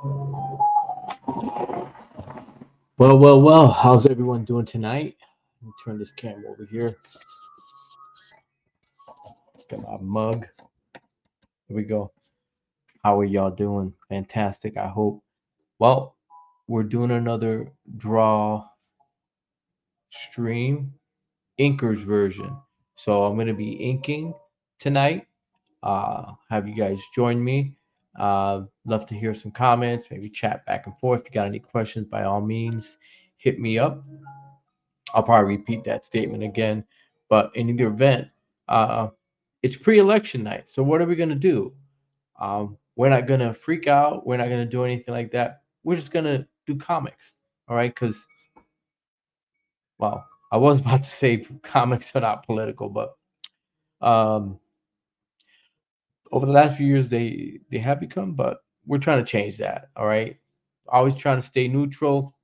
Well. How's everyone doing tonight? Let me turn this camera over here. Got my mug. Here we go. How are y'all doing? Fantastic, I hope. Well, we're doing another draw stream, Inkers version. So I'm going to be inking tonight. Have you guys join me? Love to hear some comments, maybe chat back and forth. If you got any questions, by all means, hit me up. I'll probably repeat that statement again. But in either event, uh, it's pre-election night. So what are we gonna do? We're not gonna freak out. We're not gonna do anything like that. We're just gonna do comics. All right? Because well, I was about to say comics are not political, but um, over the last few years they have become. But we're trying to change that. All right? Always trying to stay neutral,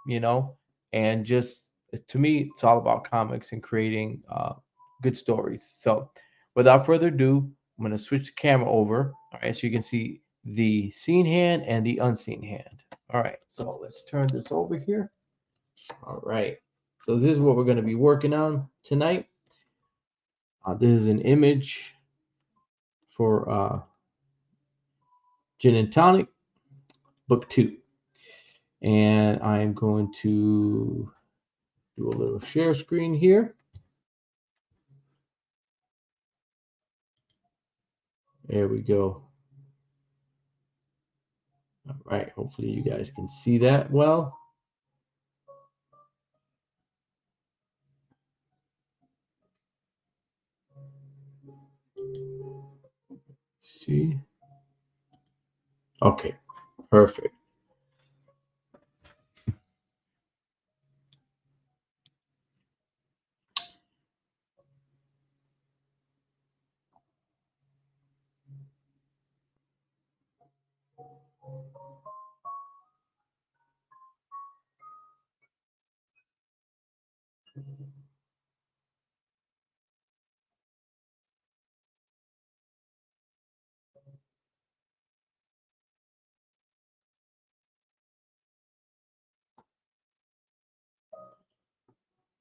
you know, and just to me, it's all about comics and creating good stories. So, without further ado, I'm going to switch the camera over, all right, so you can see the seen hand and the unseen hand. All right, so let's turn this over here. All right, so this is what we're going to be working on tonight. This is an image for Gin and Tonic, book 2. And I'm going to do a little share screen here. There we go. All right, hopefully you guys can see that well. See? Okay, perfect.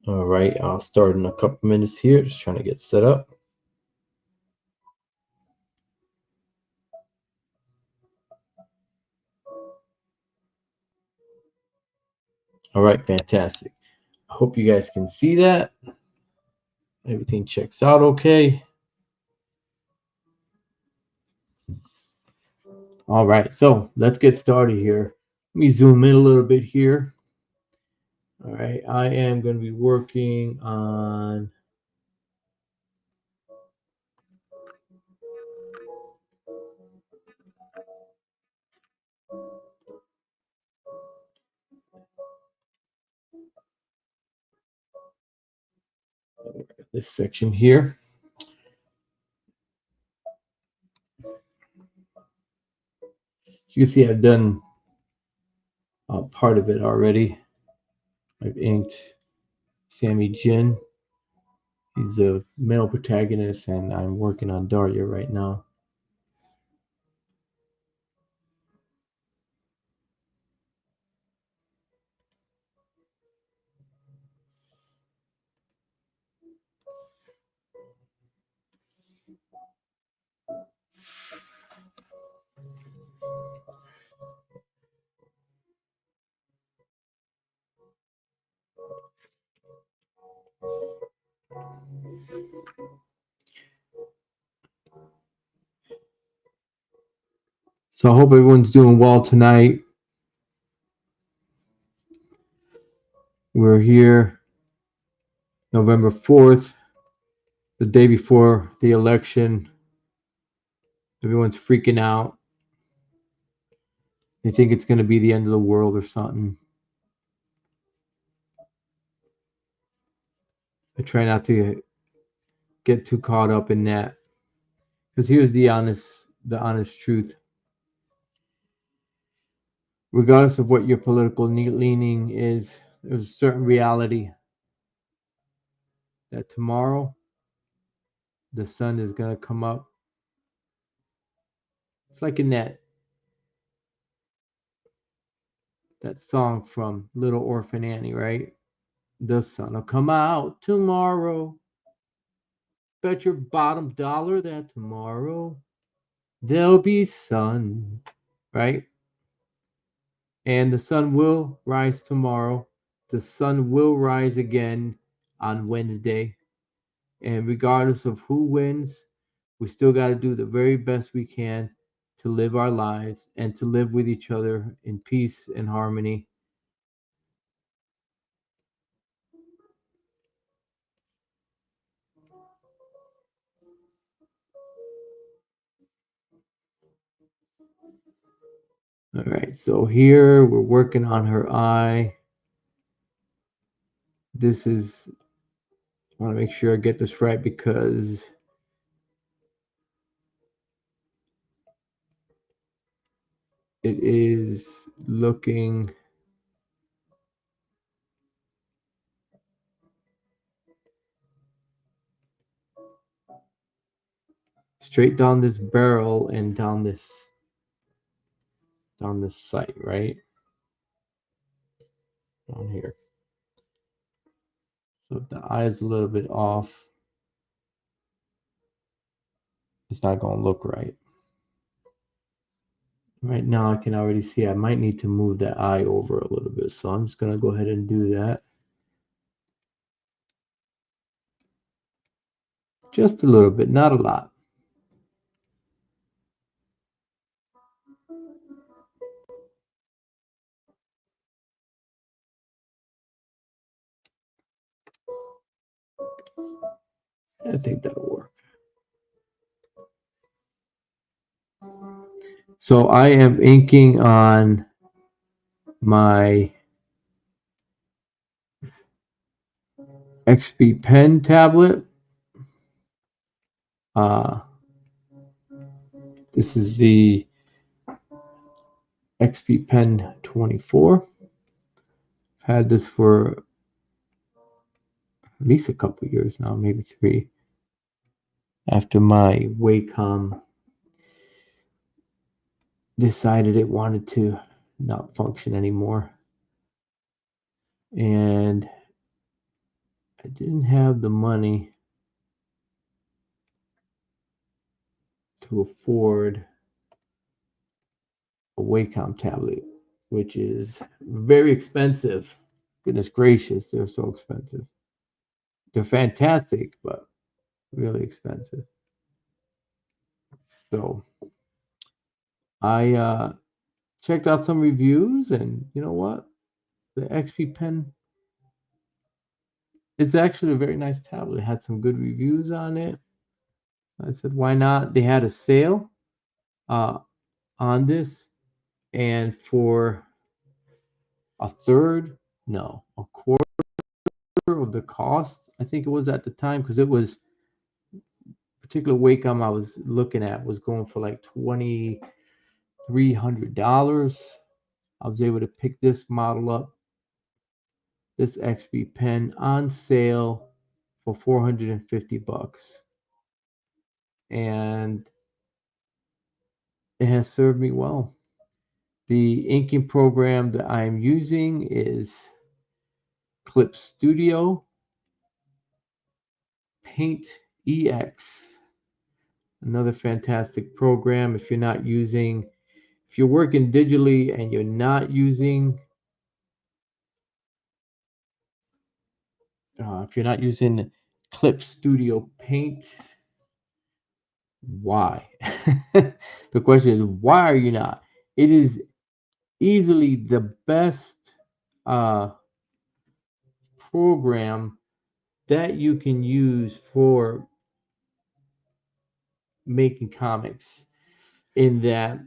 All right, I'll start in a couple minutes here, just trying to get set up. All right, fantastic. I hope you guys can see that. Everything checks out okay. All right, so let's get started here. Let me zoom in a little bit here. All right, I am going to be working on this section here. You can see I've done part of it already. I've inked Sammy Jin. He's a male protagonist, and I'm working on Daria right now. So I hope everyone's doing well tonight. We're here November 4th, the day before the election. Everyone's freaking out. They think it's going to be the end of the world or something. I try not to get too caught up in that, because here's the honest truth. Regardless of what your political leaning is, there's a certain reality that tomorrow the sun is going to come up. It's like a net. that song from Little Orphan Annie, right? The sun will come out tomorrow. Bet your bottom dollar that tomorrow there'll be sun, right? And the sun will rise tomorrow. The sun will rise again on Wednesday. And regardless of who wins, we still got to do the very best we can to live our lives and to live with each other in peace and harmony. All right, so here we're working on her eye. This is, I want to make sure I get this right because it is looking straight down this barrel and down this site, right? Down here. So if the eye is a little bit off, it's not going to look right. Right now I can already see I might need to move that eye over a little bit. So I'm just going to go ahead and do that. Just a little bit, not a lot. I think that'll work. So I am inking on my XP Pen tablet. This is the XP Pen 24. I've had this for at least a couple years now, maybe 3. After my Wacom decided it wanted to not function anymore. And I didn't have the money to afford a Wacom tablet, which is very expensive. Goodness gracious, they're so expensive. They're fantastic, but really expensive. So I checked out some reviews, and you know what? The XP Pen is actually a very nice tablet. It had some good reviews on it. I said, why not? They had a sale uh, on this, and for a third, no, a quarter of the cost, I think it was at the time, because it was particular Wacom I was looking at was going for like $2,300. I was able to pick this model up, this XP Pen, on sale for $450, and it has served me well. The inking program that I'm using is Clip Studio Paint EX. Another fantastic program. If you're working digitally and you're not using Clip Studio Paint, why? The question is, why are you not? It is easily the best uh, program that you can use for making comics. In that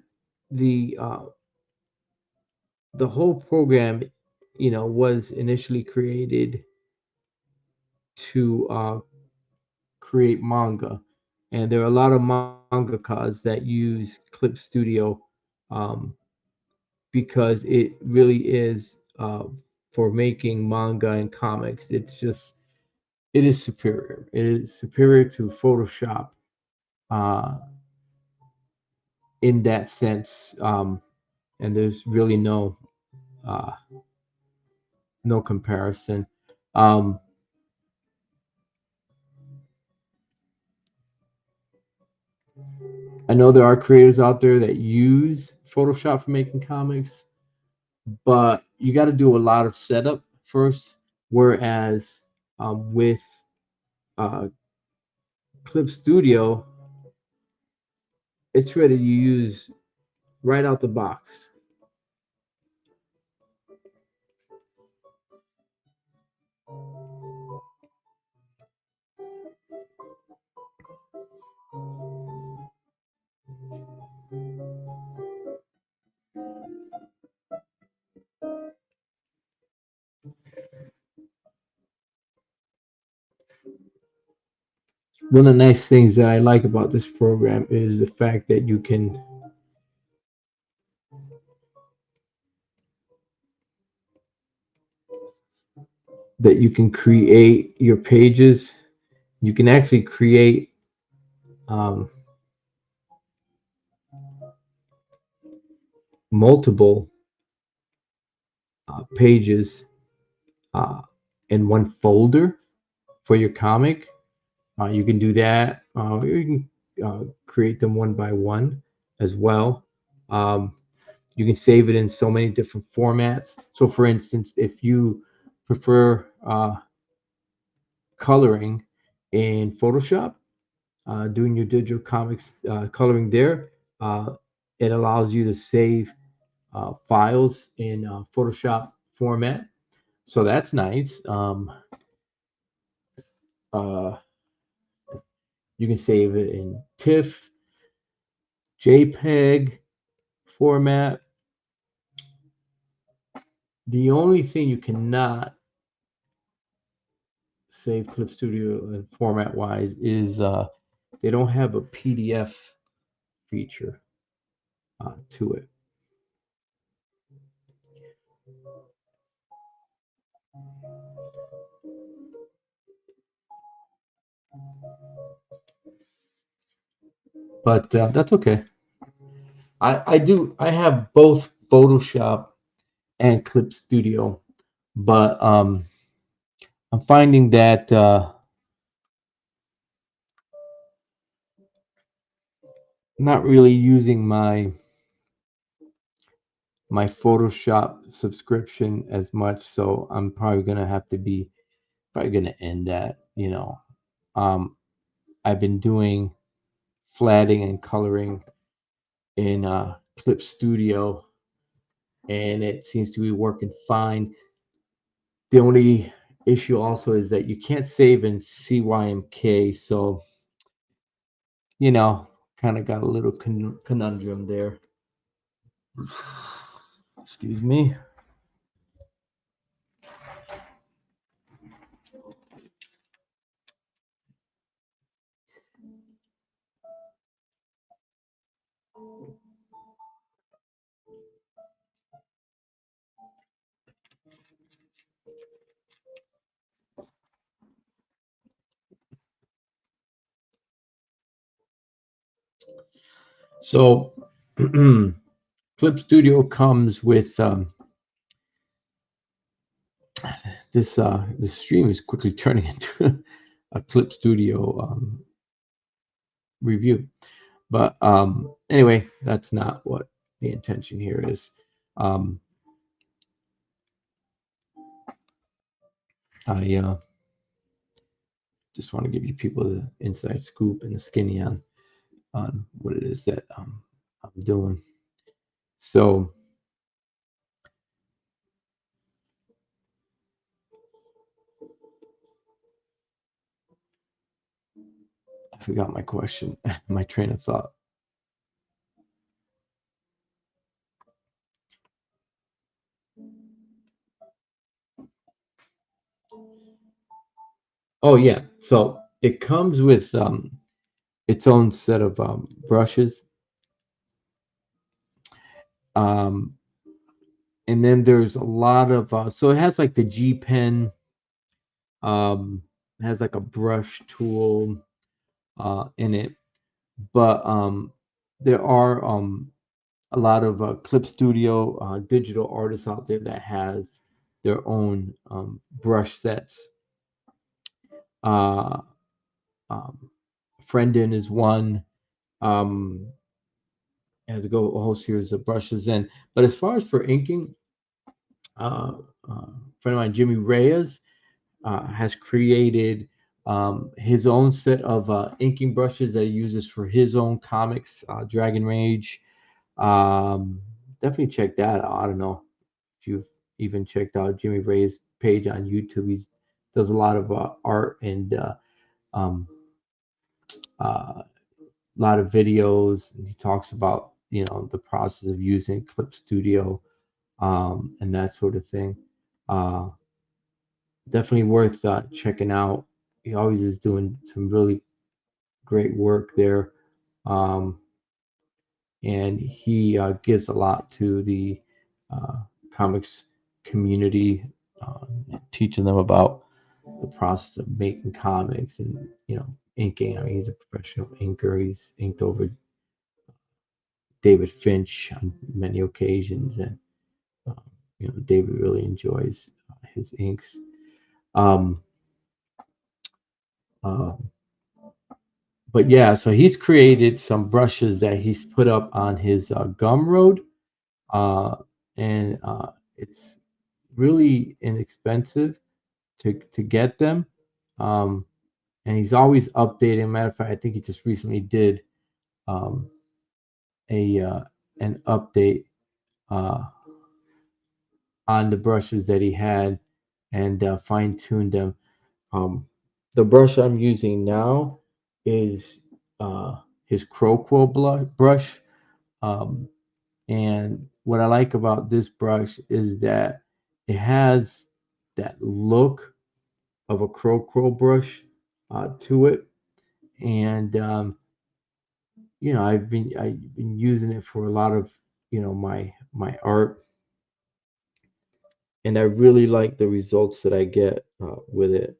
the the whole program, was initially created to create manga, and there are a lot of mangakas that use Clip Studio um, because it really is for making manga and comics. It is superior. It is superior to Photoshop uh, in that sense, and there's really no uh, no comparison. Um, I know there are creators out there that use Photoshop for making comics, but you got to do a lot of setup first. Whereas with uh, Clip Studio, it's ready to use right out the box. One of the nice things that I like about this program is the fact that you can create your pages. You can actually create um, multiple pages uh, in one folder for your comic. You can do that. You can create them one by one as well. Um, you can save it in so many different formats. So, for instance, if you prefer coloring in Photoshop, doing your digital comics coloring there, uh, it allows you to save files in Photoshop format. So that's nice. Uh, you can save it in TIFF, JPEG format. The only thing you cannot save Clip Studio format wise is they don't have a PDF feature to it. But that's okay. I have both Photoshop and Clip Studio, but I'm finding that not really using my Photoshop subscription as much, so I'm probably gonna have to be probably gonna end that. Um, I've been doing flatting and coloring in Clip Studio, and it seems to be working fine. The only issue also is that you can't save in CYMK, so you know, kind of got a little conundrum there. Excuse me. So, Clip Studio comes with this stream is quickly turning into a Clip Studio review. But anyway, that's not what the intention here is. Um, I just want to give you people the inside scoop and the skinny on what it is that I'm doing. So I forgot my question, my train of thought. Oh yeah, so it comes with its own set of brushes, um, and then there's a lot of so it has like the G Pen, um, has like a brush tool in it, but there are a lot of clip studio digital artists out there that has their own brush sets. Uh, um, Friendin is one. Um, has a whole series of brushes in. But as far as for inking, uh, friend of mine, Jimmy Reyes, has created his own set of inking brushes that he uses for his own comics, Dragon Rage. Um, Definitely check that out. I don't know if you've even checked out Jimmy Ray's page on YouTube. He does a lot of art and um, a lot of videos. And he talks about the process of using Clip Studio and that sort of thing. Uh, Definitely worth checking out. He always is doing some really great work there. Um, and he gives a lot to the uh, comics community, uh, teaching them about the process of making comics and inking. I mean, he's a professional inker. He's inked over David Finch on many occasions, and uh, David really enjoys his inks. Um, uh, but yeah, so he's created some brushes that he's put up on his Gumroad, uh, and it's really inexpensive to get them. Um, and he's always updating. Matter of fact, I think he just recently did um, a an update uh, on the brushes that he had and fine tuned them. Um, the brush I'm using now is his Crowquill brush. Um, and what I like about this brush is that it has that look of a Crowquill brush to it. And I've been using it for a lot of my art, and I really like the results that I get with it.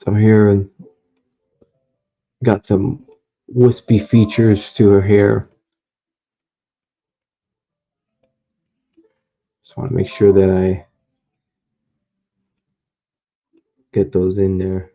So here got some wispy features to her hair. Just want to make sure that I get those in there.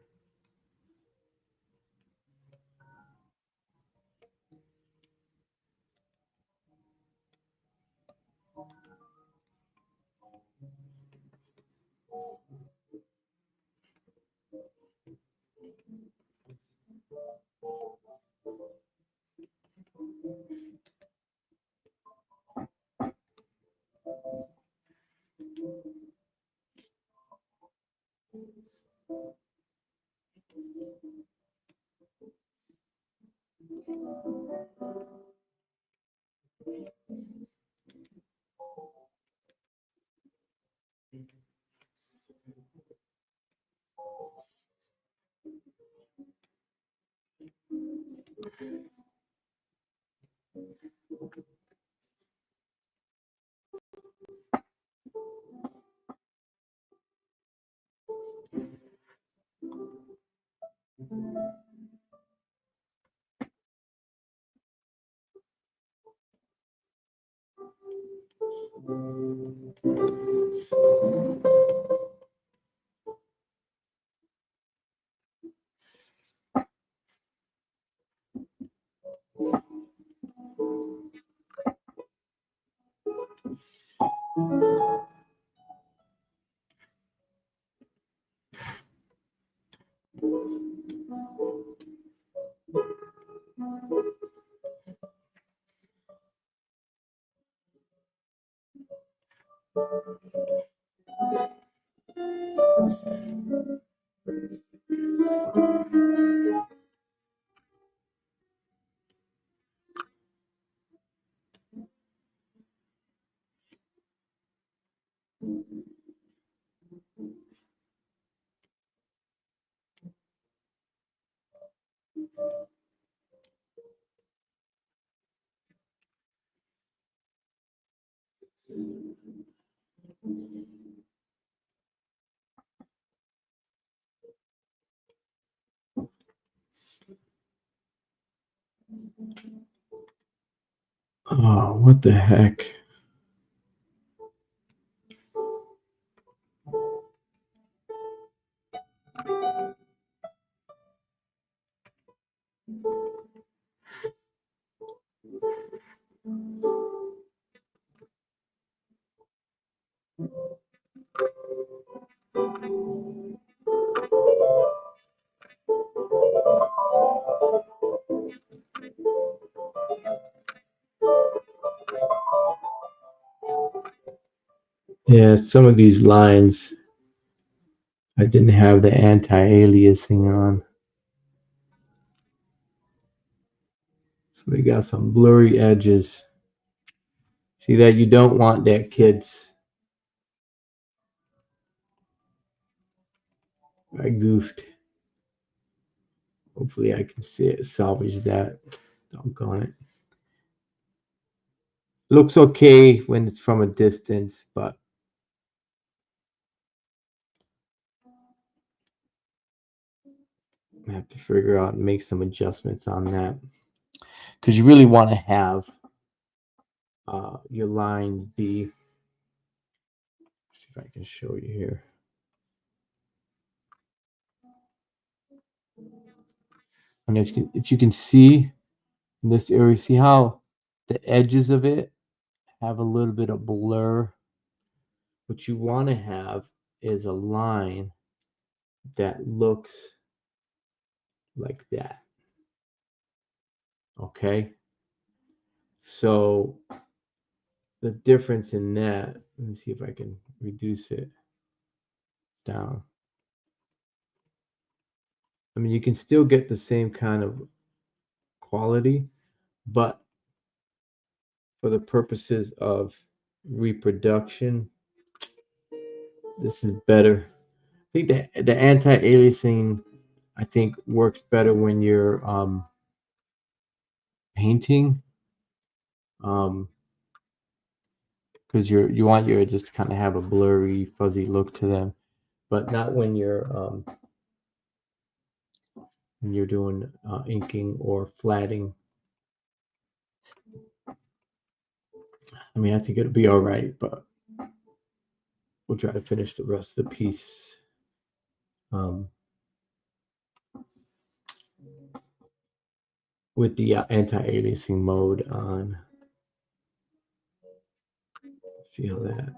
Oh, what the heck? Yeah, some of these lines I didn't have the anti-aliasing on. So we got some blurry edges. See that? You don't want that, kids. I goofed. Hopefully I can see it, salvage that. Doggone it. Looks okay when it's from a distance, but I have to figure out and make some adjustments on that. Because you really want to have your lines be, see if I can show you here. And if you can see in this area, see how the edges of it have a little bit of blur. What you want to have is a line that looks like that. Okay. So the difference in that, let me see if I can reduce it down. I mean, you can still get the same kind of quality, but for the purposes of reproduction, this is better. I think the anti-aliasing, I think, works better when you're painting, because you want your edges to kind of have a blurry, fuzzy look to them, but not when you're doing inking or flatting. I mean, I think it'll be all right, but we'll try to finish the rest of the piece. With the anti-aliasing mode on. See how that.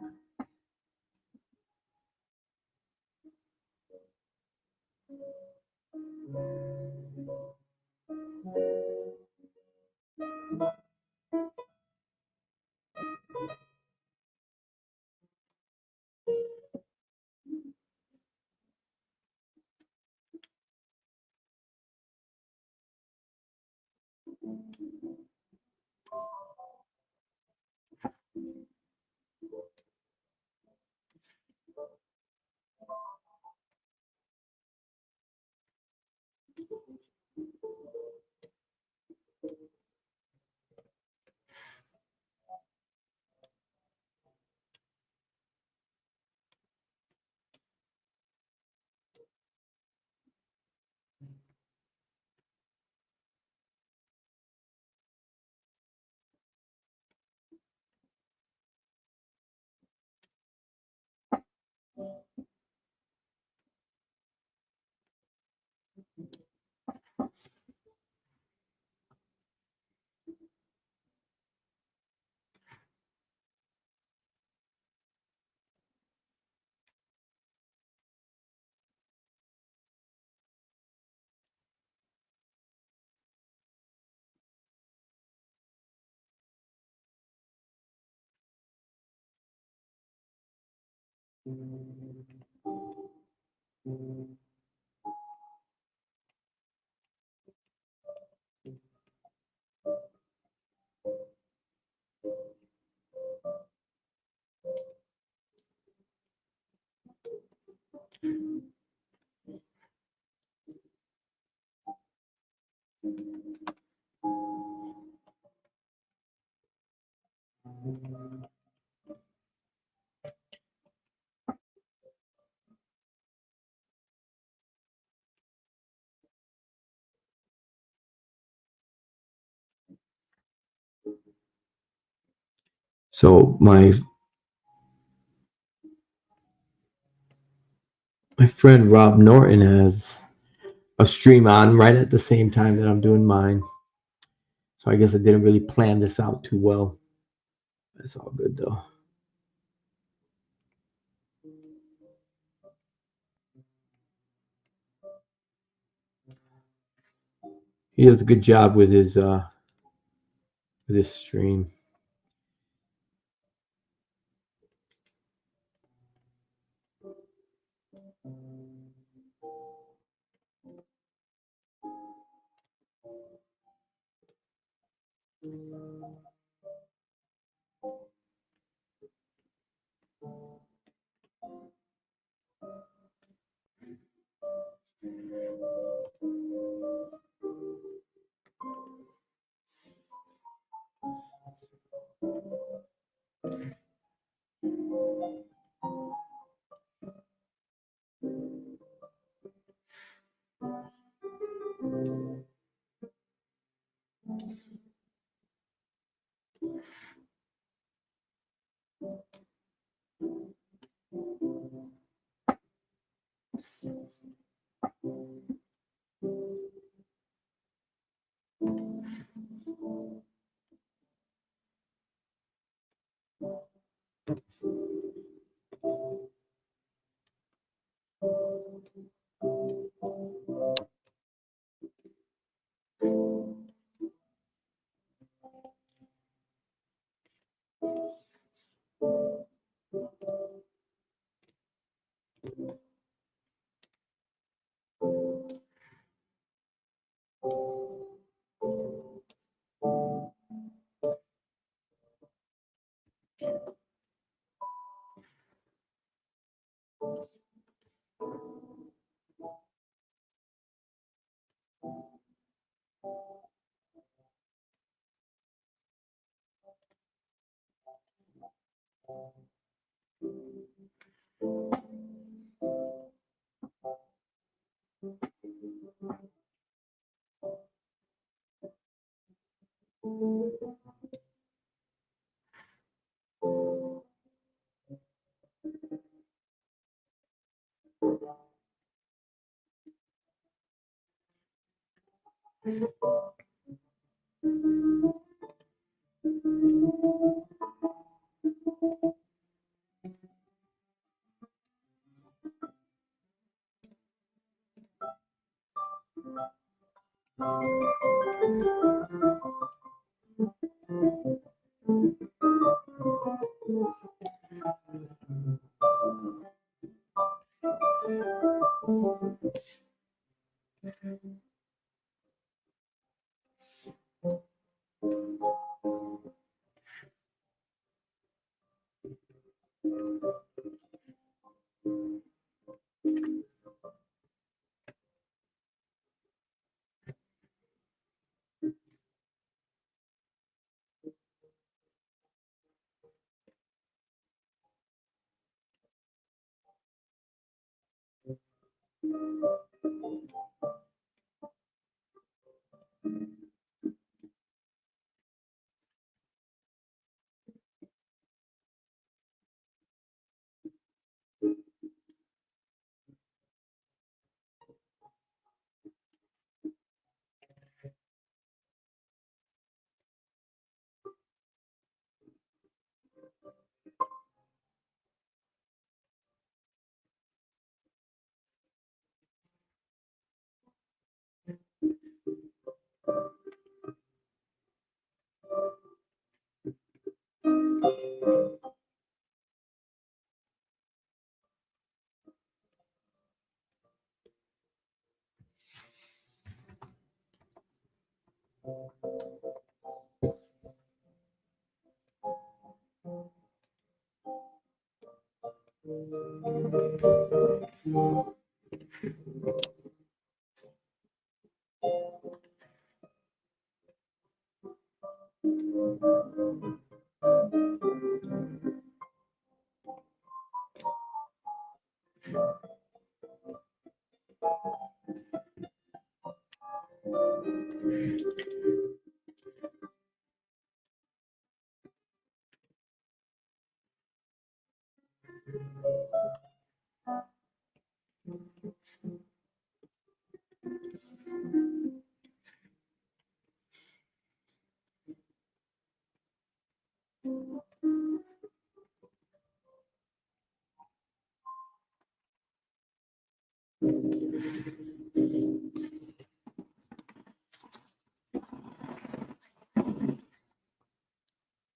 So my friend Rob Norton has a stream on right at the same time that I'm doing mine. So I guess I didn't really plan this out too well. It's all good though. He does a good job with his stream.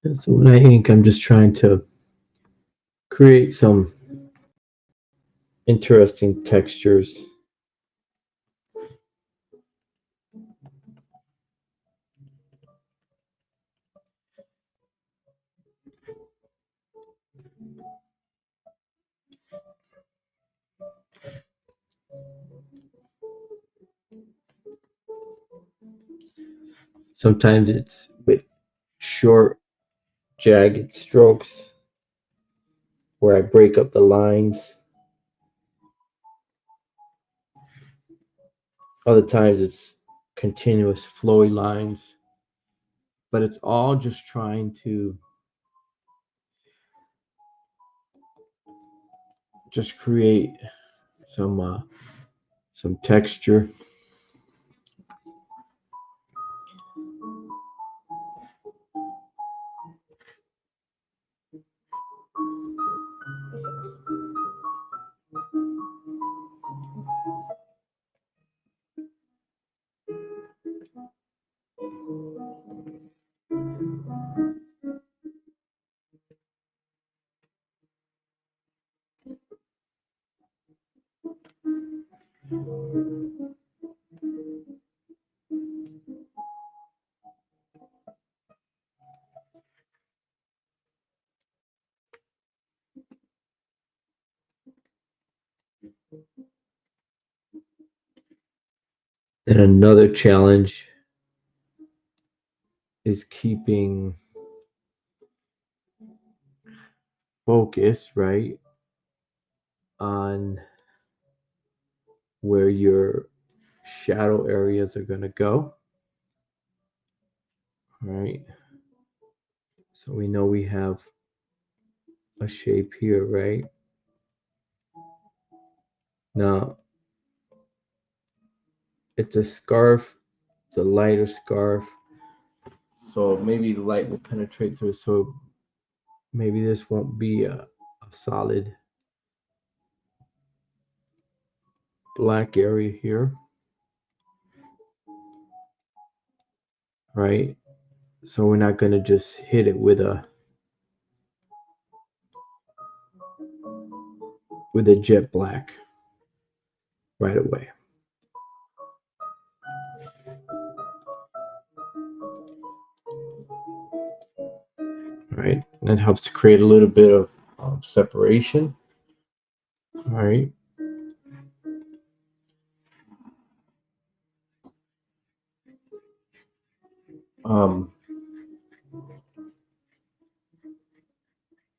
And so when I ink, I'm just trying to create some interesting textures. Sometimes it's with short, jagged strokes where I break up the lines. Other times it's continuous flowy lines, but it's all just trying to just create some texture. Then another challenge is keeping focus, right, on where your shadow areas are going to go, right? So we know we have a shape here, right? Now, it's a scarf, it's a lighter scarf, so maybe the light will penetrate through, so maybe this won't be a solid black area here, right? So we're not going to just hit it with a jet black right away. All right, and that helps to create a little bit of separation. All right.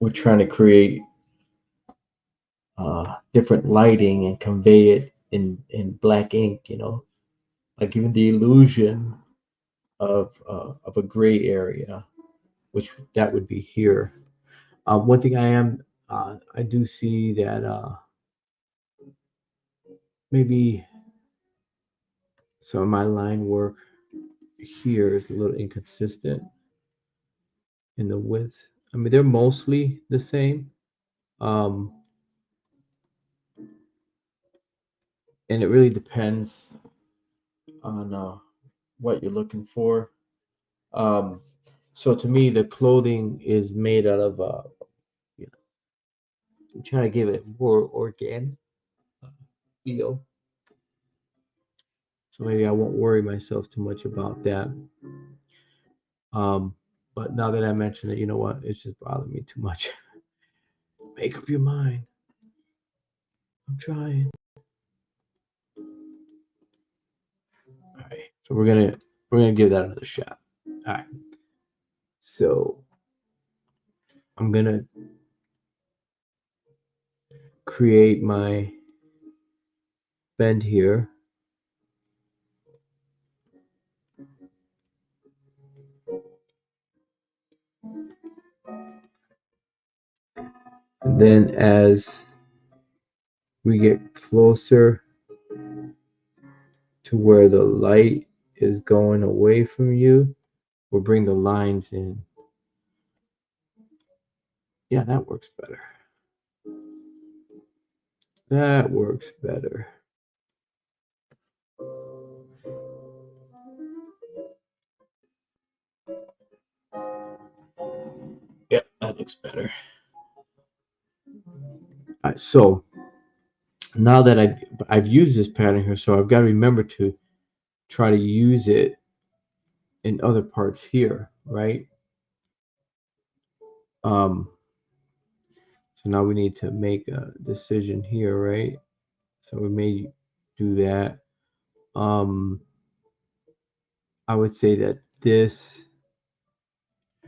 We're trying to create different lighting and convey it in black ink, you know, like even the illusion of a gray area, which that would be here. One thing I do see that maybe some of my line work here is a little inconsistent in the width. I mean, they're mostly the same. Um, and it really depends on what you're looking for. Um, so to me, the clothing is made out of, you know, I'm trying to give it more organic feel. So maybe I won't worry myself too much about that. Um, but now that I mentioned it, you know what? It's just bothering me too much. Make up your mind. I'm trying. All right. So we're gonna give that another shot. All right. So I'm gonna create my bend here. And then as we get closer to where the light is going away from you, we'll bring the lines in. Yeah, that works better. That works better. Yeah, that looks better. All right, so now that I've used this pattern here, so I've got to remember to try to use it in other parts here, right? So now we need to make a decision here, right? So we may do that. I would say that this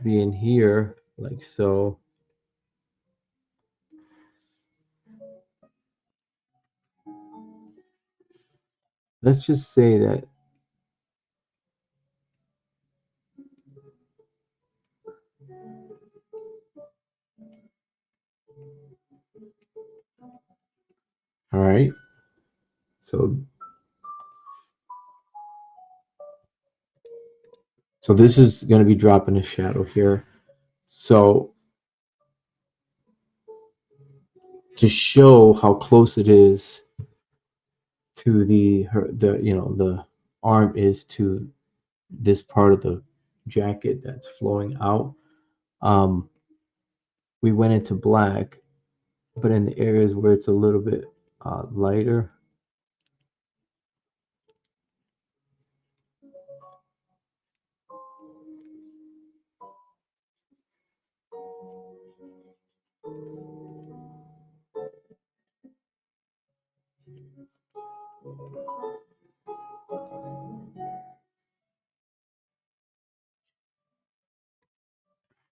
being here, like so. Let's just say that all right. So this is going to be dropping a shadow here. So to show how close it is to the the arm is to this part of the jacket that's flowing out. Um, we went into black, but in the areas where it's a little bit lighter,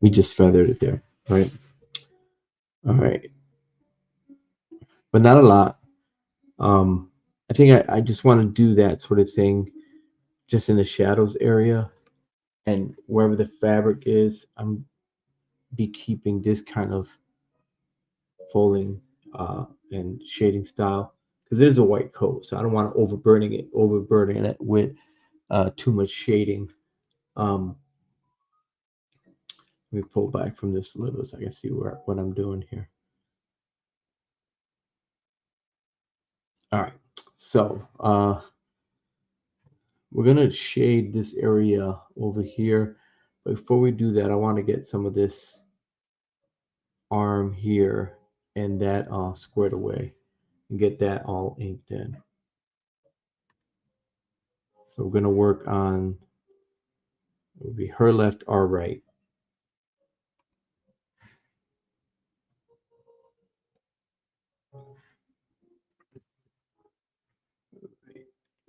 we just feathered it there, right? All right, but not a lot. Um, I think I just want to do that sort of thing just in the shadows area, and wherever the fabric is, I'm be keeping this kind of folding and shading style because it is a white coat, so I don't want to overburden it with too much shading. Um, Let me pull back from this a little so I can see what I'm doing here. All right, so we're gonna shade this area over here. But before we do that, I want to get some of this arm here and that squared away and get that all inked in. So we're gonna work on, it would be her left, our right.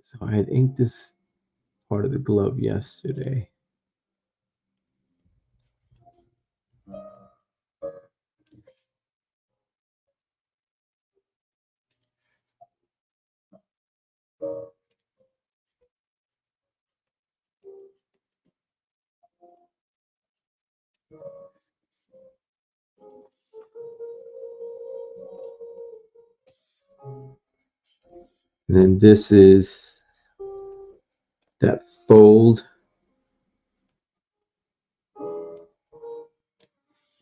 So I had inked this part of the glove yesterday. And then this is that fold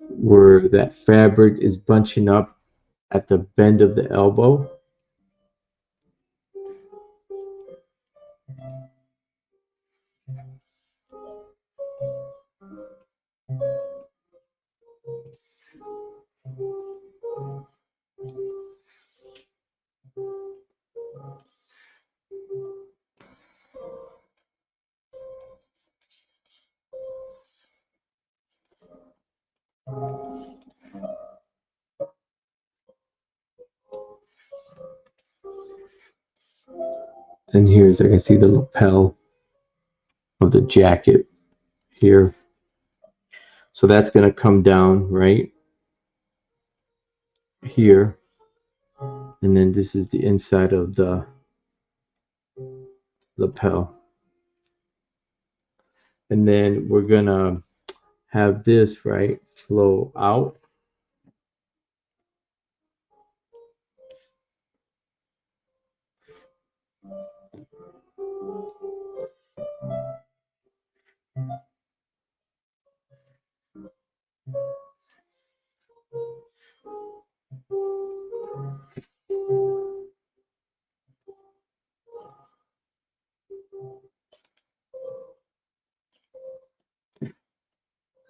where that fabric is bunching up at the bend of the elbow. And here's, I can see the lapel of the jacket here. So that's going to come down right here. And then this is the inside of the lapel. And then we're going to have this, right, flow out.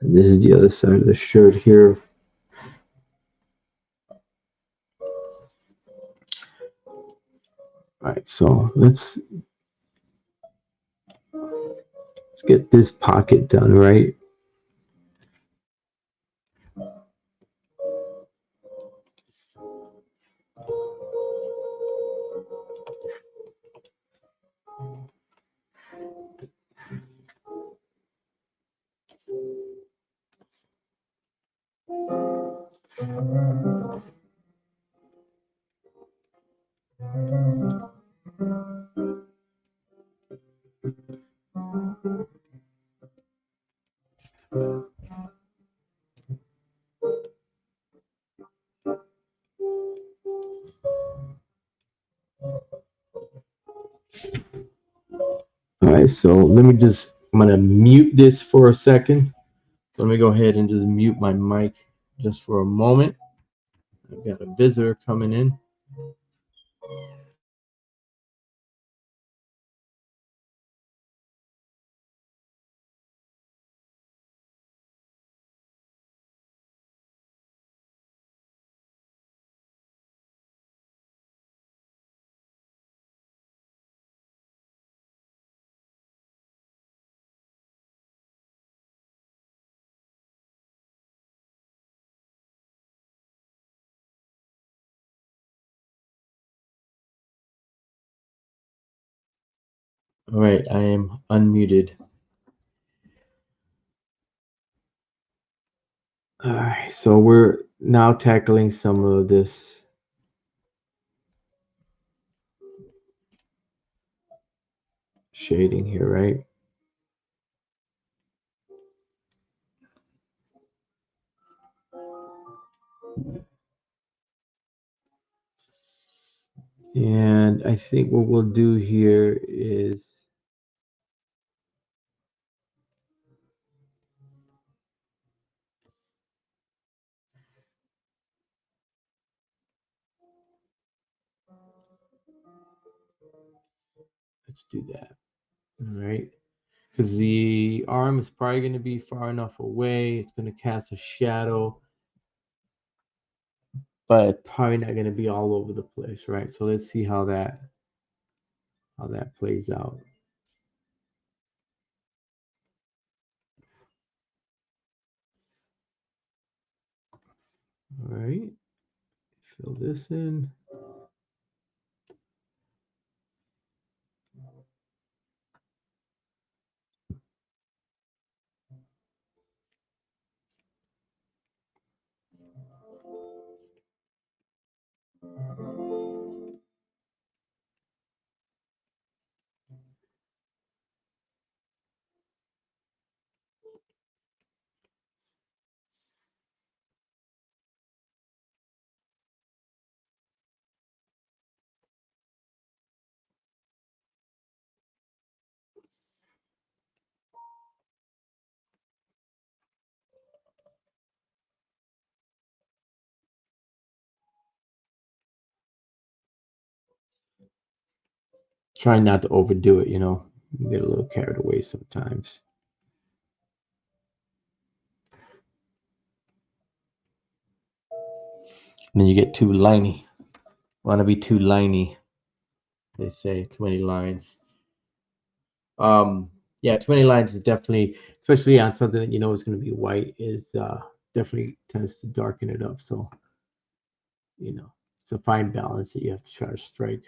And this is the other side of the shirt here. All right, so let's get this pocket done, right? All right, so I'm gonna mute this for a second. So let me go ahead and just mute my mic just for a moment. I've got a visitor coming in. All right, I am unmuted. All right, so we're now tackling some of this shading here, right? And I think what we'll do here is let's do that. All right. Because the arm is probably going to be far enough away. It's going to cast a shadow, but probably not going to be all over the place, right? So let's see how that plays out. All right. Fill this in. Trying not to overdo it, you know. Get a little carried away sometimes. And then you get too liney. Want to be too liney, they say. Too many lines. Yeah, 20 lines is definitely, especially on something that you know is going to be white, is definitely tends to darken it up. So, you know, it's a fine balance that you have to try to strike.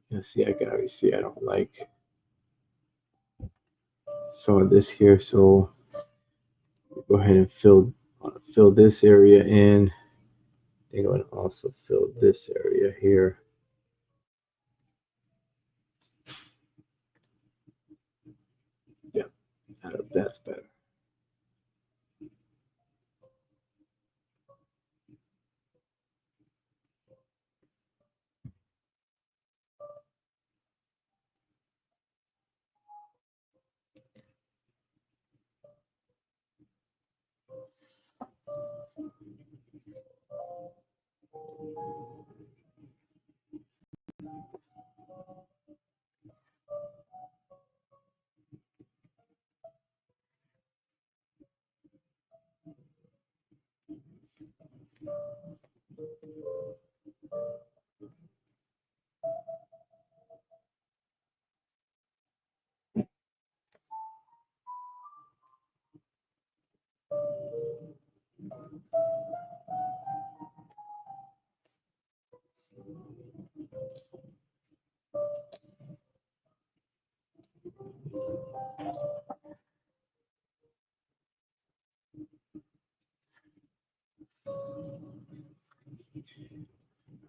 Yeah, see, I can already see I don't like some of this here, so go ahead and fill this area in. I'm going to also fill this area here. Yeah, that's better.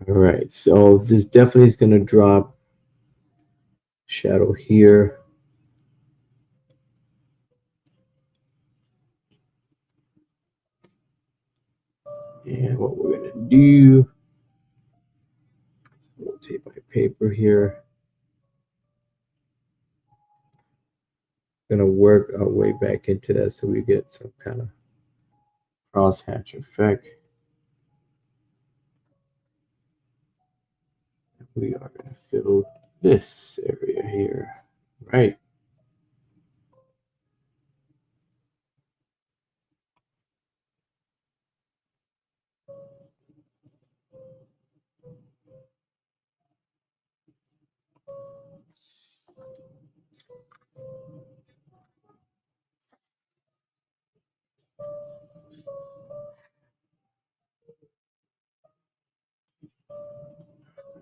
All right, so this definitely is going to drop shadow here. And what we're going to do, rotate my paper here. Going to work our way back into that so we get some kind of crosshatch effect. We are going to fill this area here, right?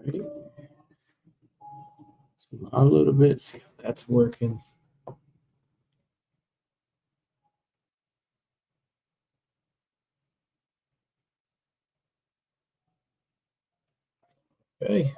Right. Zoom out a little bit, see if that's working. Okay.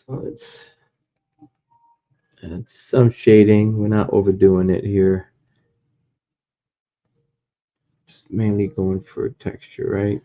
So let's add some shading. We're not overdoing it here. Just mainly going for texture, right?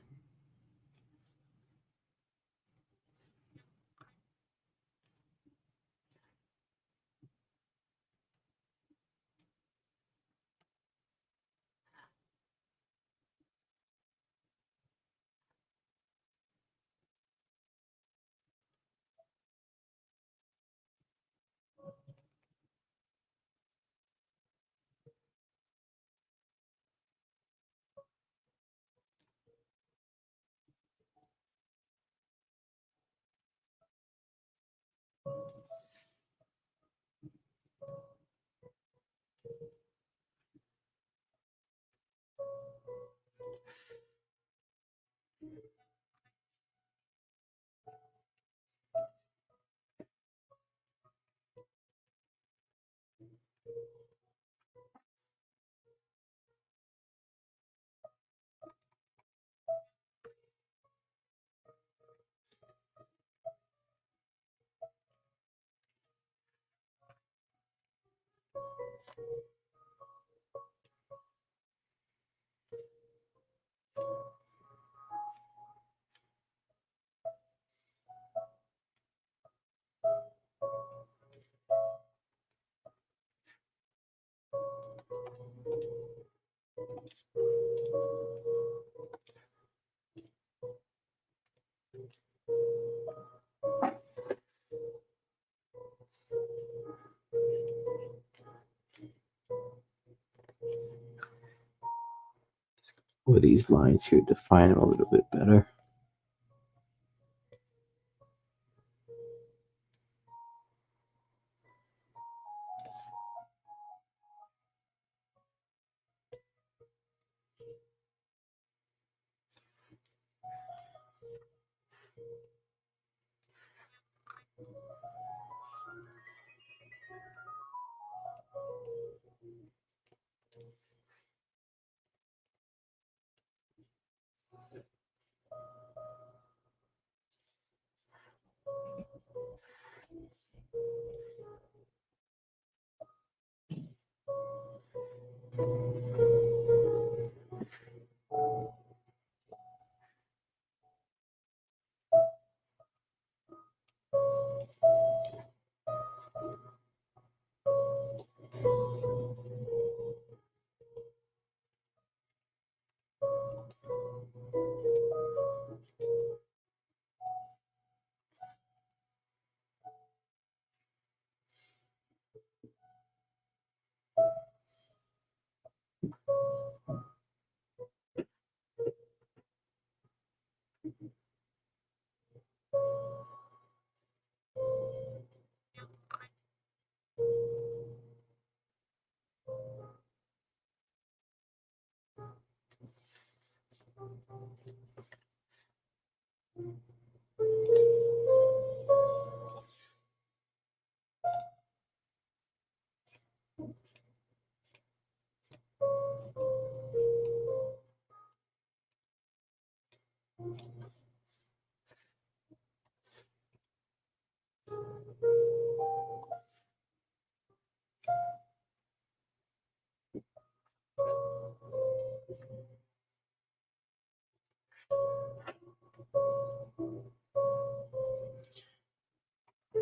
With these lines here, define them a little bit better.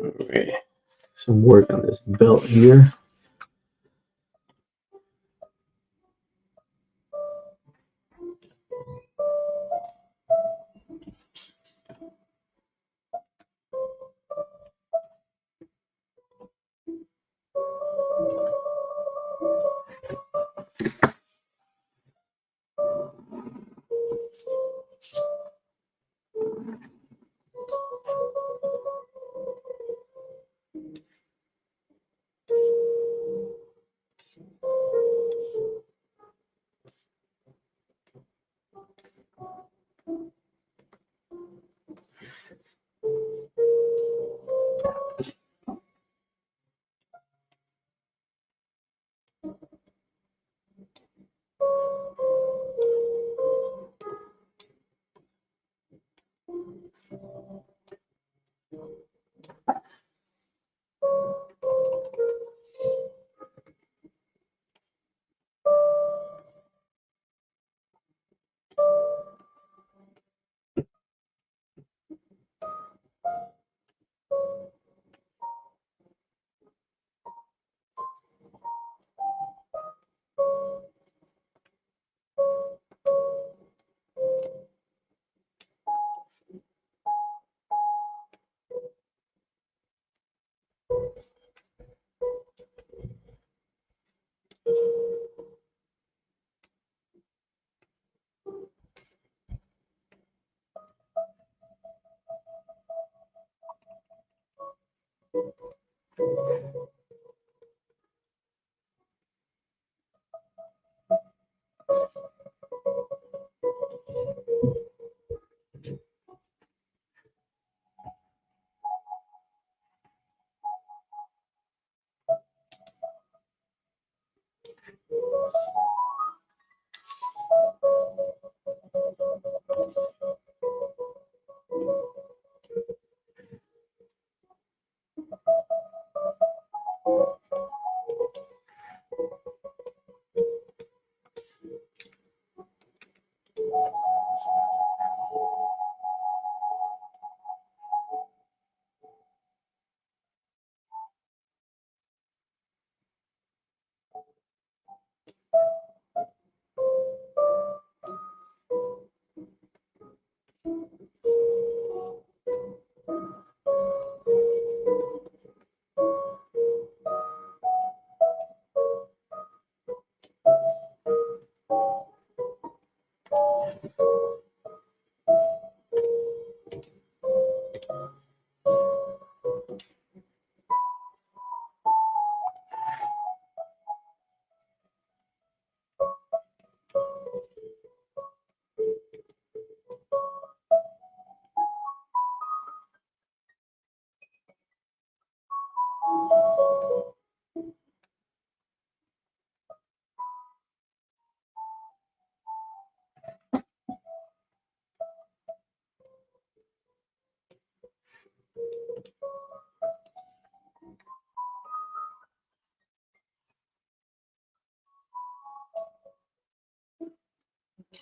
Okay, some work on this belt here.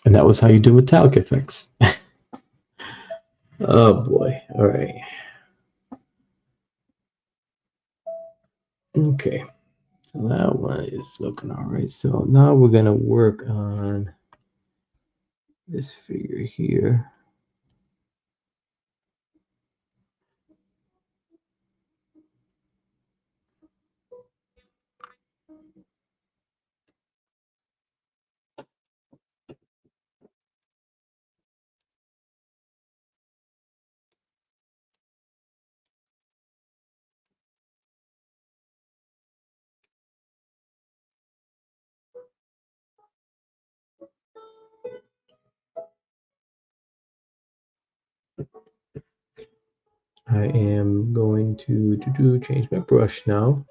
And that was how you do metallic effects. Oh boy. All right. Okay. So that one is looking all right. So now we're going to work on this figure here. I am going to change my brush now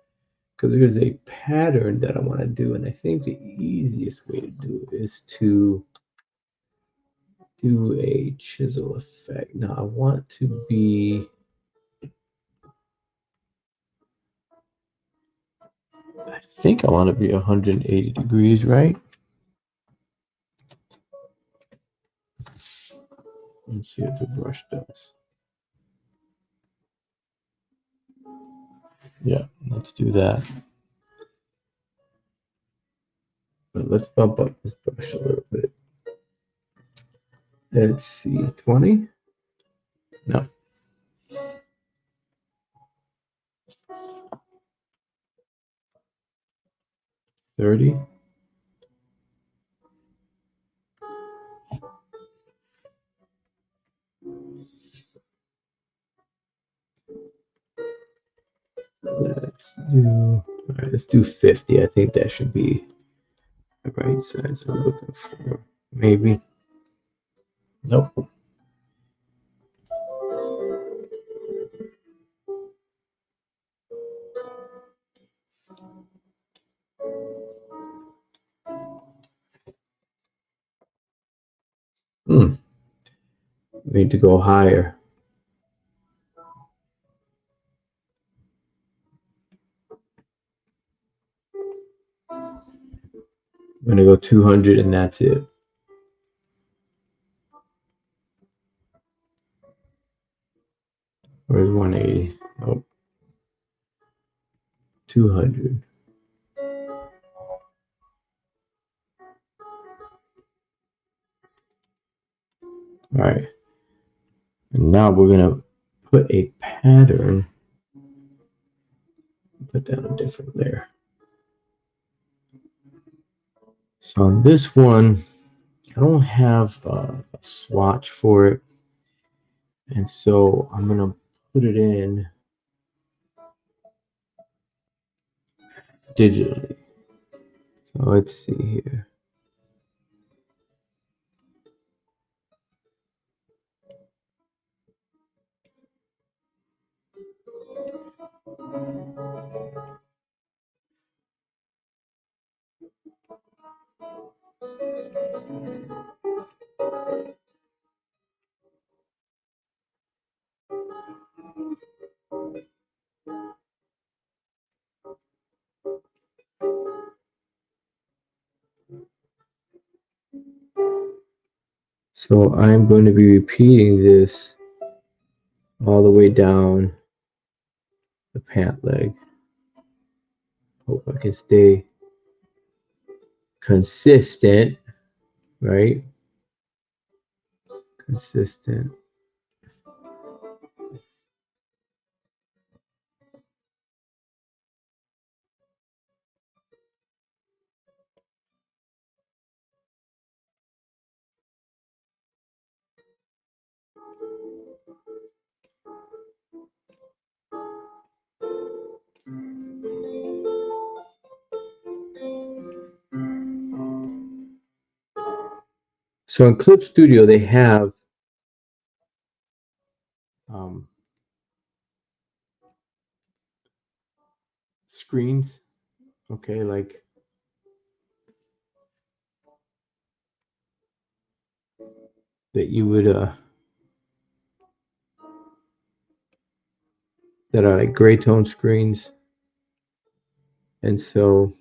because there's a pattern that I want to do, and I think the easiest way to do it is to do a chisel effect. Now I want to be, I think I want to be 180 degrees, right? Let's see what the brush does. Yeah, let's do that. But let's bump up this brush a little bit. Let's see, 20? No. 30? Let's do 50. I think that should be the right size I'm looking for. Maybe. Nope. We need to go higher. I'm gonna go 200 and that's it. Where's 180? Oh, 200. All right. And now we're gonna put a pattern. Put down a different layer. So on this one, I don't have a swatch for it. And so I'm gonna put it in digitally. So let's see here. So I'm going to be repeating this all the way down the pant leg. Hope I can stay consistent, right? Consistent. So in Clip Studio, they have screens, okay, like that you would that are like gray tone screens, and so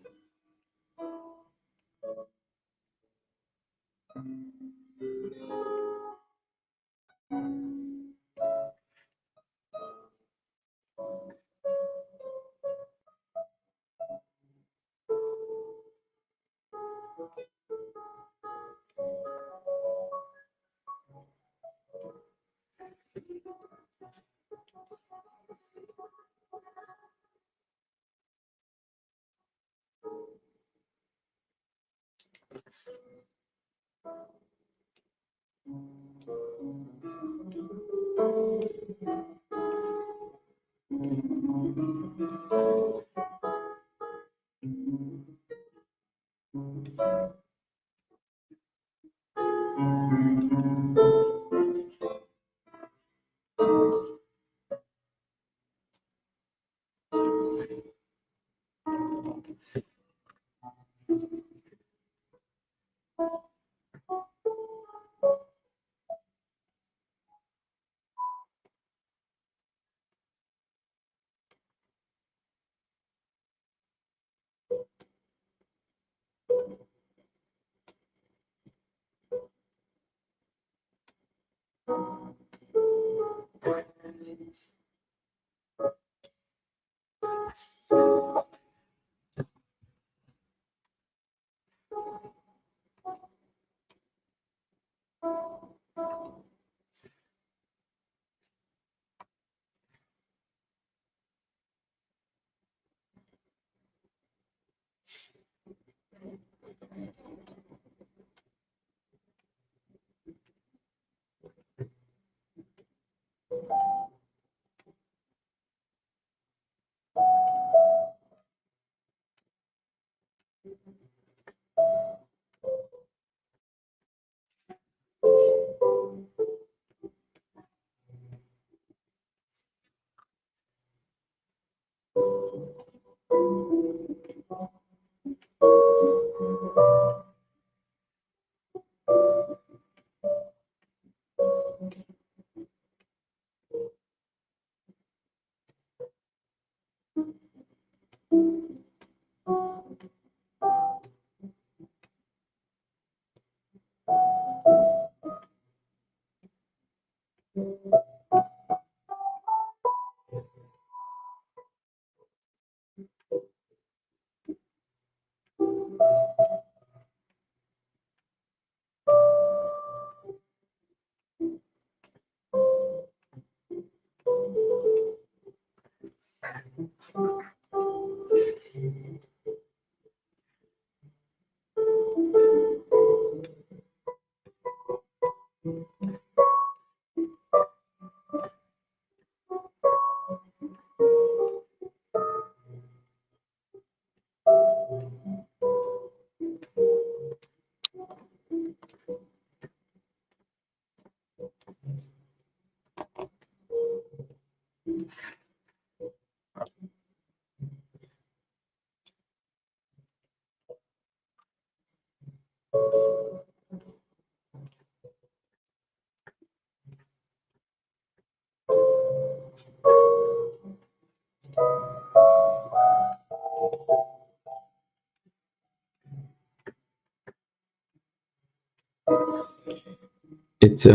It's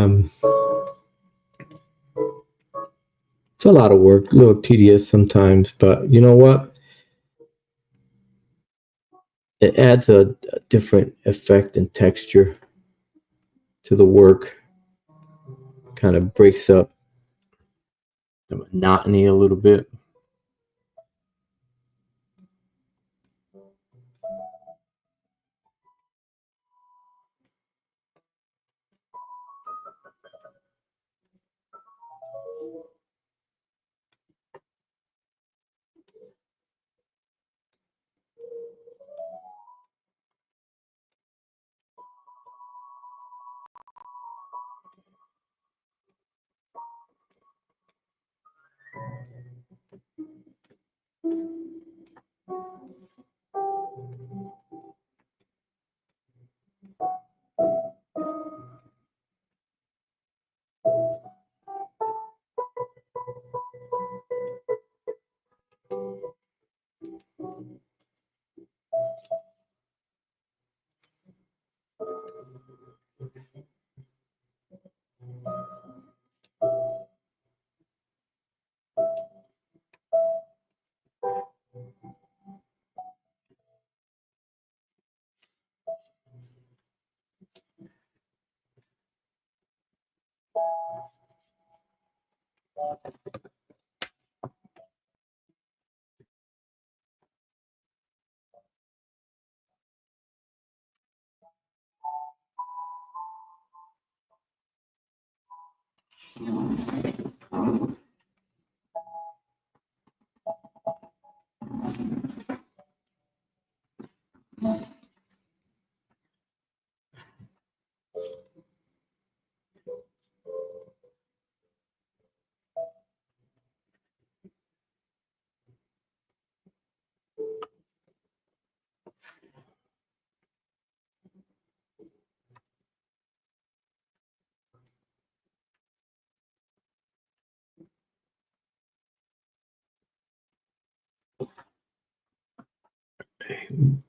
it's a lot of work, a little tedious sometimes, but you know what? It adds a different effect and texture to the work. Kind of breaks up the monotony a little bit.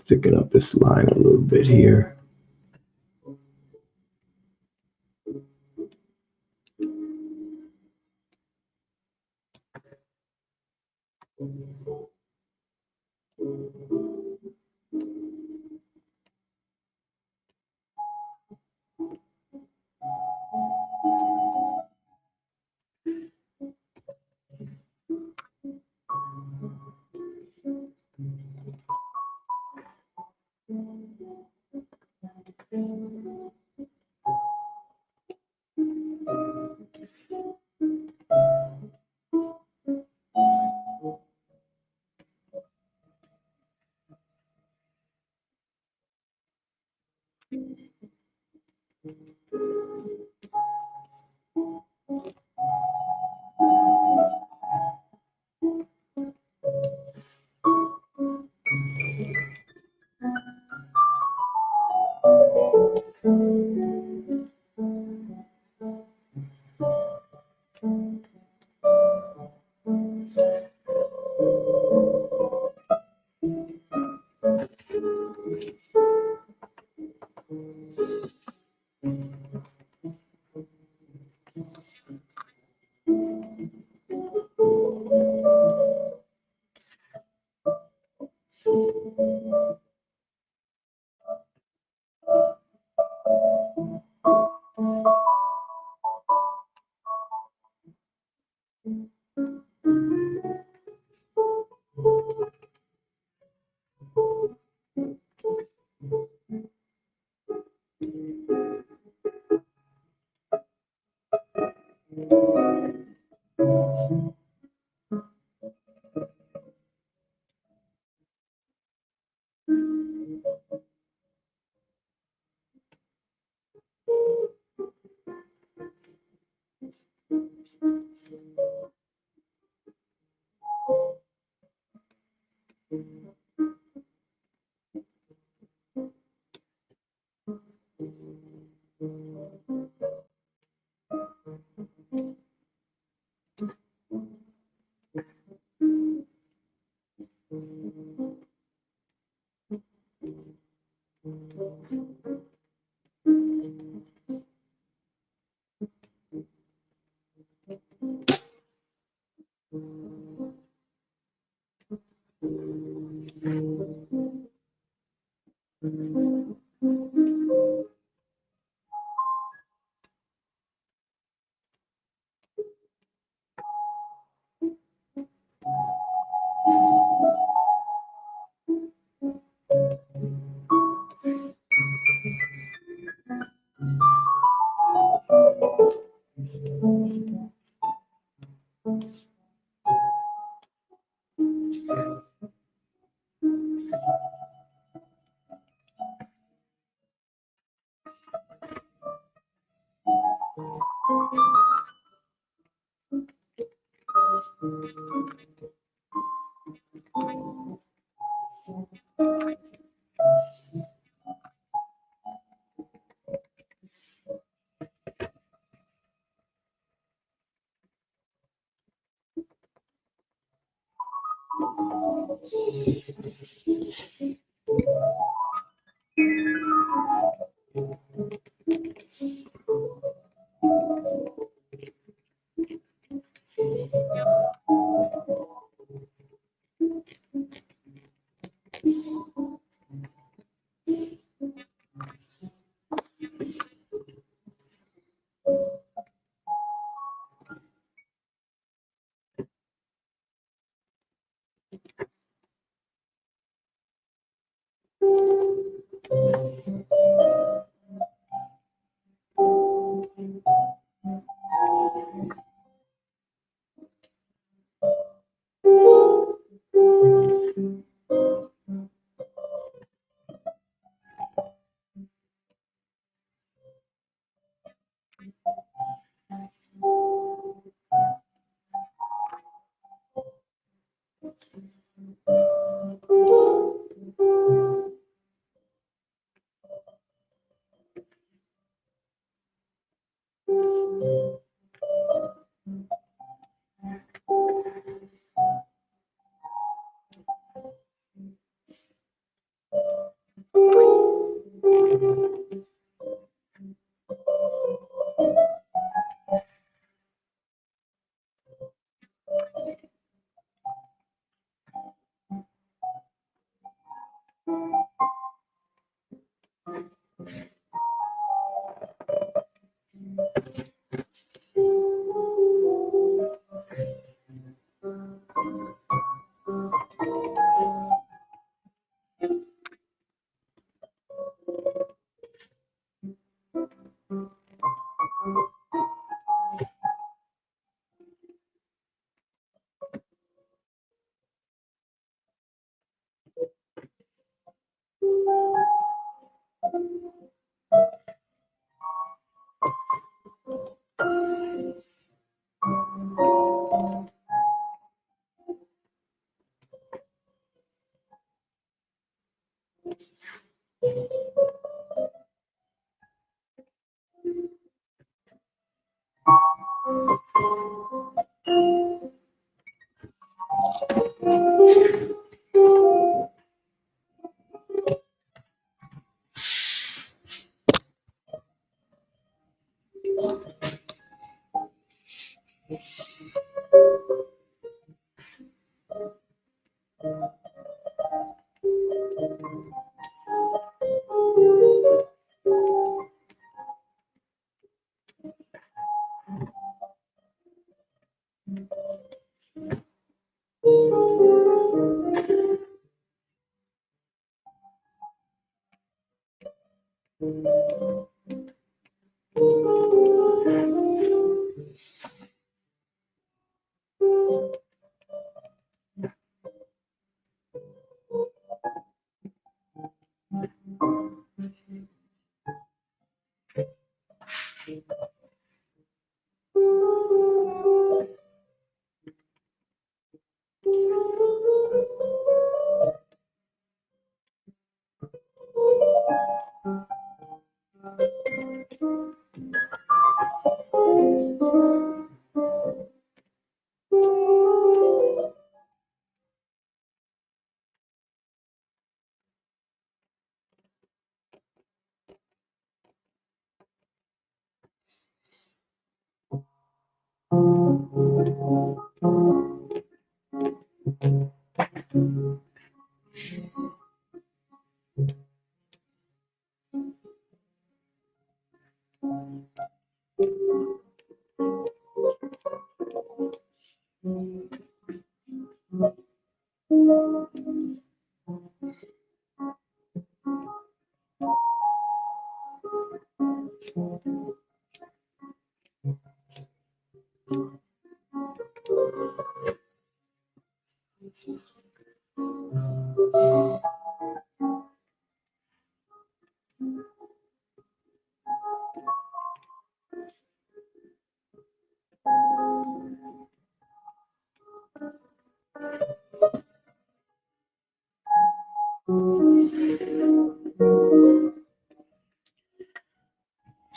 Picking up this line a little bit here.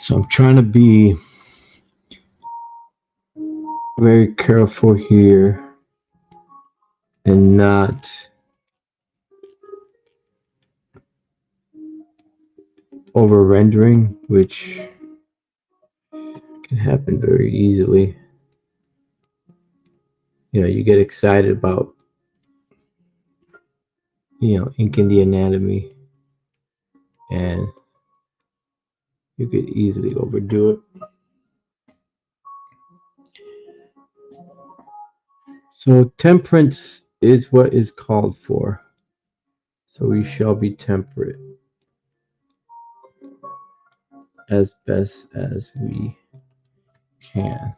So I'm trying to be very careful here and not over rendering, which can happen very easily. You get excited about, inking the anatomy, and you could easily overdo it. So temperance is what is called for. So we shall be temperate as best as we can.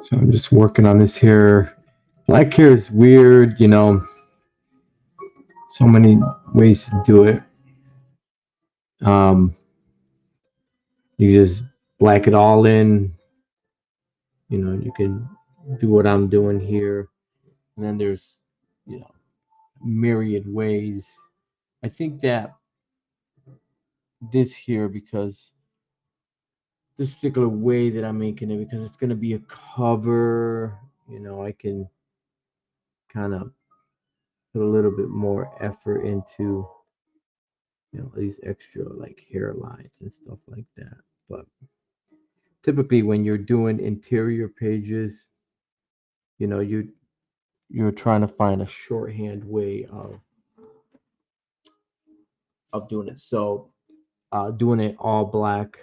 So I'm just working on this hair. Black hair is weird, you know, so many ways to do it. Um, you just black it all in, you know, you can do what I'm doing here. And then there's, you know, myriad ways. I think that this here, because this particular way that I'm making it, because it's going to be a cover, you know, I can kind of put a little bit more effort into, you know, these extra like hairlines and stuff like that. But typically when you're doing interior pages, you know, you're trying to find a shorthand way of doing it. So doing it all black,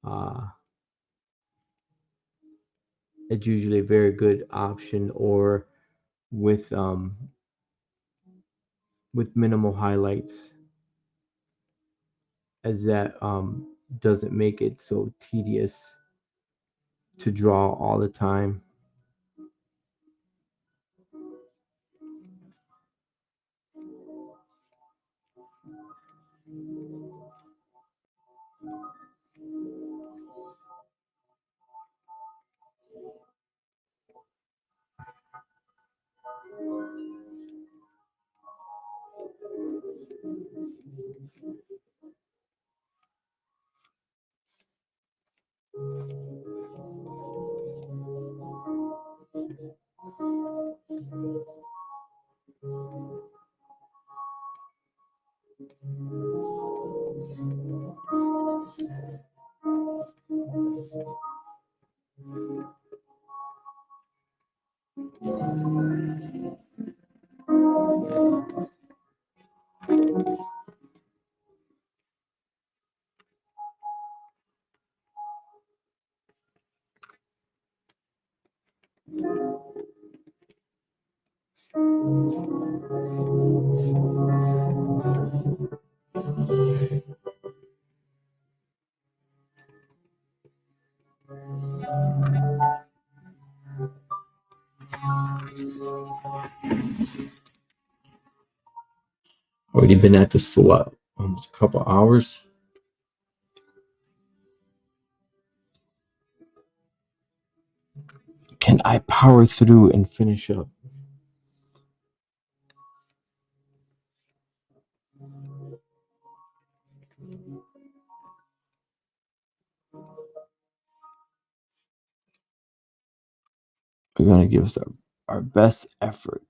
uh, it's usually a very good option, or with um, with minimal highlights, as that doesn't make it so tedious to draw all the time. Already been at this for what? Almost a couple hours. Can I power through and finish up? We're gonna give us our best effort.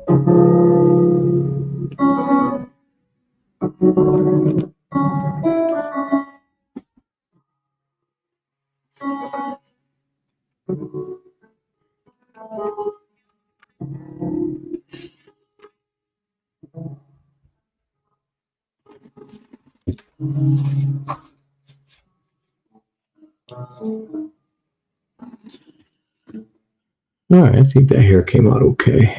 All right, I think that hair came out okay.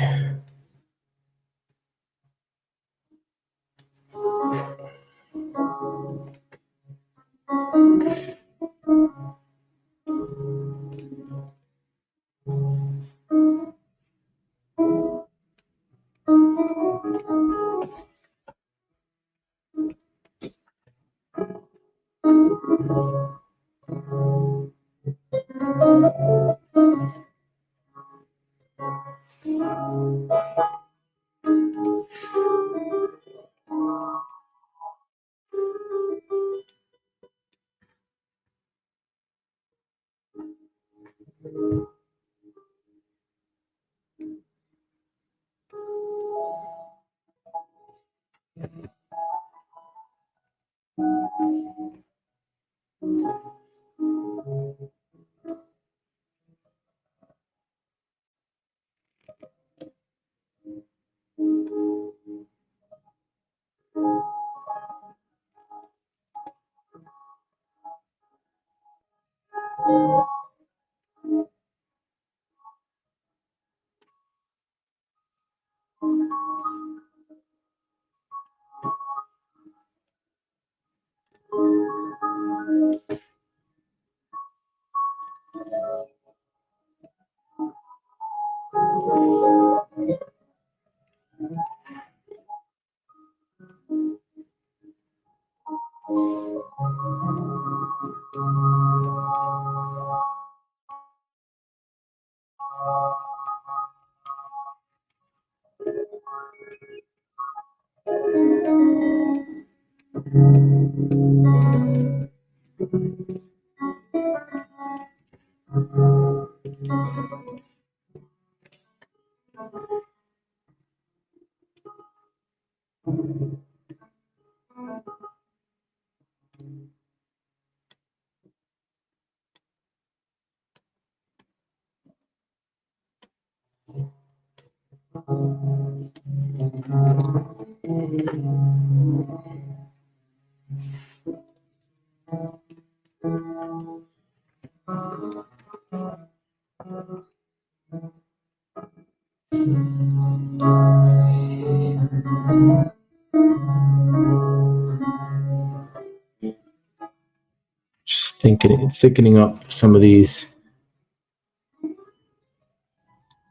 Just thickening up some of these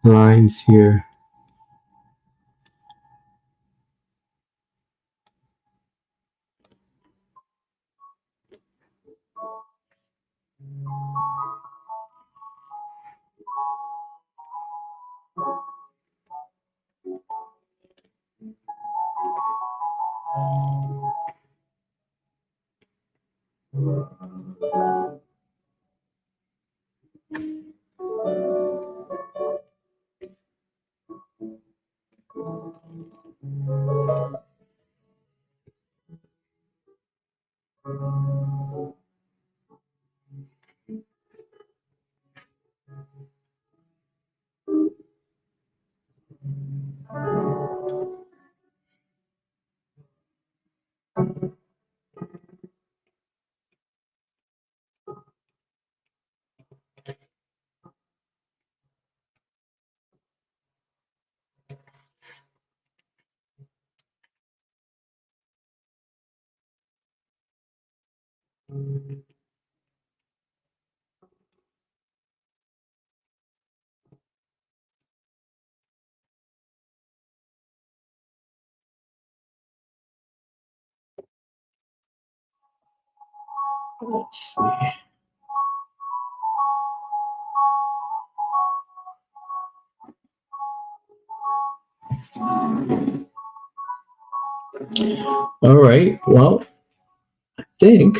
lines here. Let's see. All right. Well, I think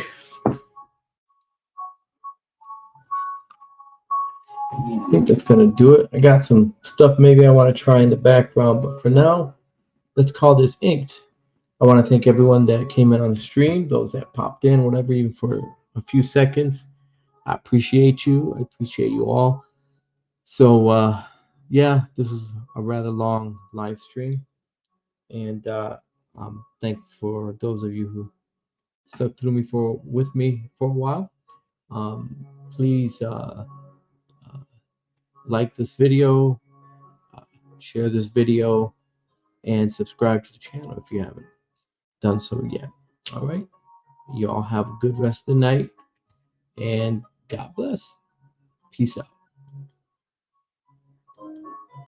I think that's gonna do it. I got some stuff maybe I want to try in the background, but for now, let's call this inked. I want to thank everyone that came in on the stream, those that popped in, whatever, even for a few seconds. I appreciate you. I appreciate you all. So yeah, this was a rather long live stream, and I'm thankful for those of you who stuck through me for with me for a while. Please uh, like this video, uh, share this video, and subscribe to the channel if you haven't done so yet. All right. You all have a good rest of the night, and God bless. Peace out.